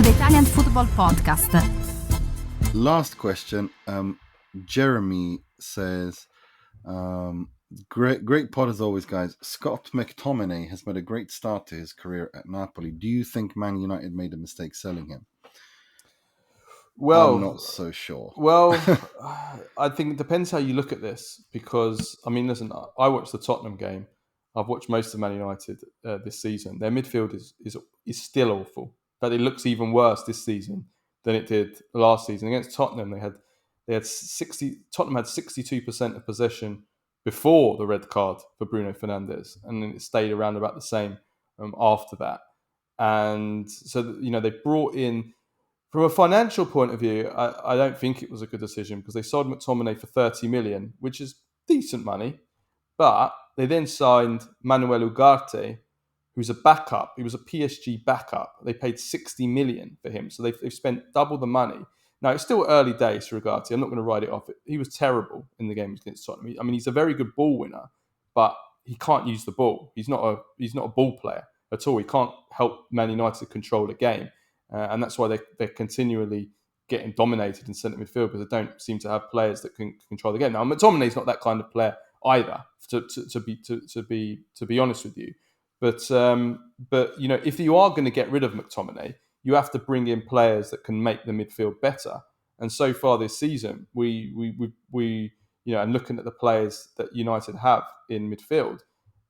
the Italian Football Podcast. Last question. Jeremy says, great pod as always, guys. Scott McTominay has made a great start to his career at Napoli. Do you think Man United made a mistake selling him? Well, I'm not so sure. Well, I think it depends how you look at this because, I mean, listen, I watched the Tottenham game. I've watched most of Man United this season. Their midfield is still awful, but it looks even worse this season than it did last season. Against Tottenham, Tottenham had 62% of possession before the red card for Bruno Fernandes, and then it stayed around about the same after that. And so, they brought in. From a financial point of view, I don't think it was a good decision because they sold McTominay for 30 million, which is decent money. But they then signed Manuel Ugarte, who's a backup. He was a PSG backup. They paid 60 million for him. So they've spent double the money. Now, it's still early days for Ugarte. I'm not going to write it off. He was terrible in the game against Tottenham. I mean, he's a very good ball winner, but he can't use the ball. He's not a ball player at all. He can't help Man United control the game. And that's why they're continually getting dominated in centre midfield because they don't seem to have players that can control the game. Now, McTominay's not that kind of player either, to be honest with you. But if you are going to get rid of McTominay, you have to bring in players that can make the midfield better. And so far this season, we and looking at the players that United have in midfield,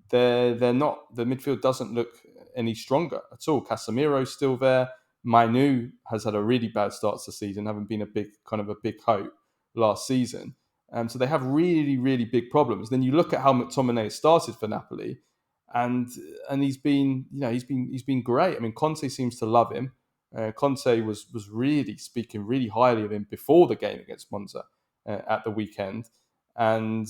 they're not. The midfield doesn't look any stronger at all. Casemiro's still there. Manu has had a really bad start to the season, having been a big hope last season. So they have really, really big problems. Then you look at how McTominay started for Napoli, and he's been great. I mean, Conte seems to love him. Conte was really speaking really highly of him before the game against Monza at the weekend, and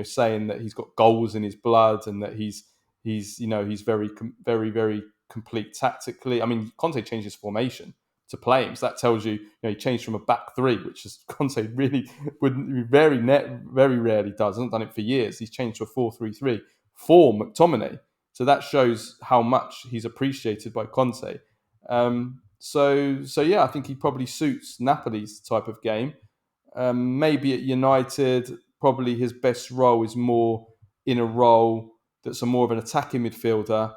saying that he's got goals in his blood and that he's very, very, very complete tactically. I mean, Conte changed his formation to play him, so that tells you, he changed from a back three, which is Conte really very rarely does. Hasn't done it for years. He's changed to a 4-3-3 for McTominay, so that shows how much he's appreciated by Conte. So yeah, I think he probably suits Napoli's type of game. Maybe at United, probably his best role is more in a role that's more of an attacking midfielder.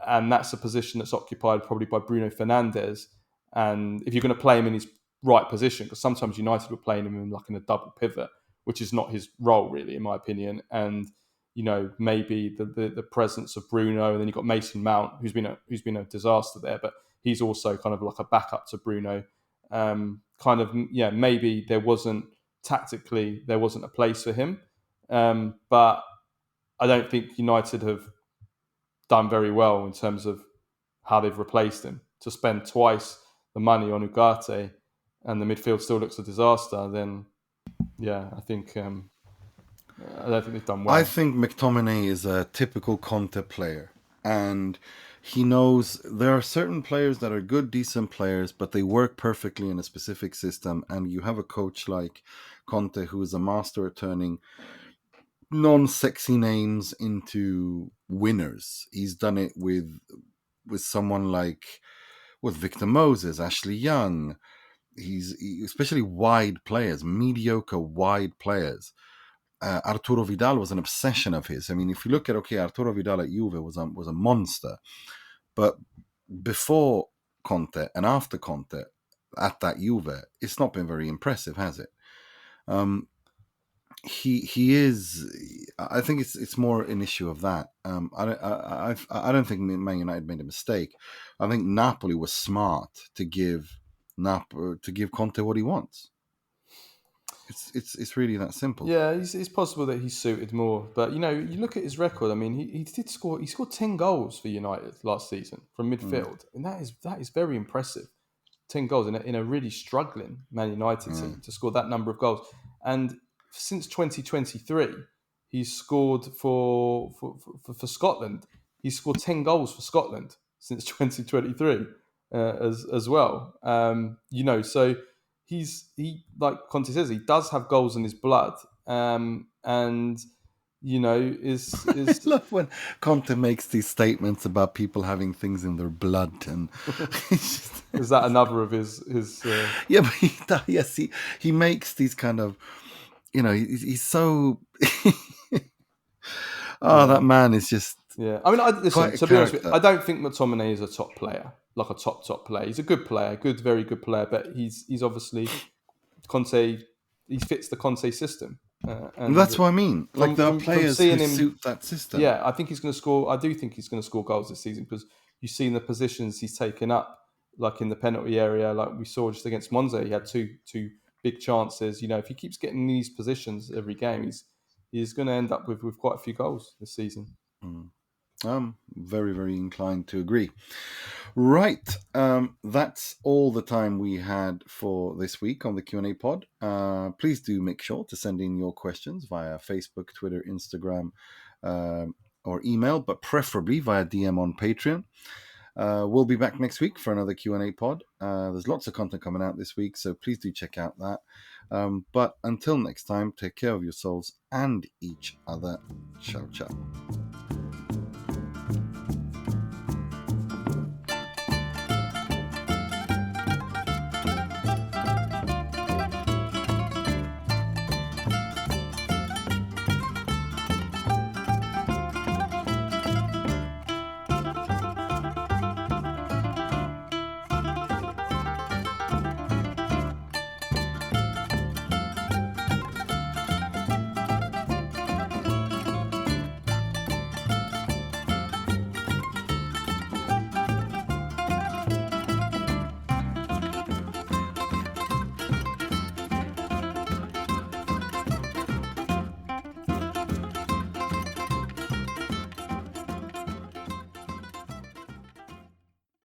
And that's a position that's occupied probably by Bruno Fernandes. And if you're going to play him in his right position, because sometimes United were playing him in a double pivot, which is not his role really, in my opinion. And maybe the presence of Bruno, and then you've got Mason Mount, who's been a disaster there, but he's also kind of like a backup to Bruno. Maybe there wasn't a place for him, but I don't think United have done very well in terms of how they've replaced him. To spend twice the money on Ugarte and the midfield still looks a disaster, then I think I don't think they've done well. I think McTominay is a typical Conte player, and he knows there are certain players that are good, decent players, but they work perfectly in a specific system, and you have a coach like Conte who is a master at turning non-sexy names into winners. He's done it with someone like Victor Moses, Ashley Young. Especially wide players, mediocre wide players. Arturo Vidal was an obsession of his. I mean, if you look at Arturo Vidal at Juve was a monster, but before Conte and after Conte at that Juve, it's not been very impressive, has it? He is. I think it's more an issue of that. I don't think Man United made a mistake. I think Napoli was smart to give Conte what he wants. It's really that simple. Yeah, it's possible that he's suited more, but you look at his record. I mean, he did score. He scored 10 goals for United last season from midfield, and that is very impressive. 10 goals in a really struggling Man United team to score that number of goals, and since 2023, he's scored for Scotland. He's scored 10 goals for Scotland since 2023 as well. So he like Conte says, he does have goals in his blood, and is I love when Conte makes these statements about people having things in their blood, and is that another of his yeah, but he makes these kind of, he's so. That man is just I mean, listen, quite a to be honest with you, character. I don't think McTominay is a top player, like a top player. He's a good player, very good player, but he's obviously Conte. He fits the Conte system, That's and what I mean. Like, there are from players who seeing him, suit that system. yeah, I think he's going to score. I do think he's going to score goals this season because you've seen the positions he's taken up, like in the penalty area, like we saw just against Monza. He had two big chances. If he keeps getting in these positions every game, he's going to end up with quite a few goals this season. I'm very, very inclined to agree. Right, that's all the time we had for this week on the Q&A pod. Please do make sure to send in your questions via Facebook, Twitter, Instagram, or email, but preferably via DM on Patreon. We'll be back next week for another Q&A pod. There's lots of content coming out this week, so please do check out that. But until next time, take care of yourselves and each other. Ciao, ciao.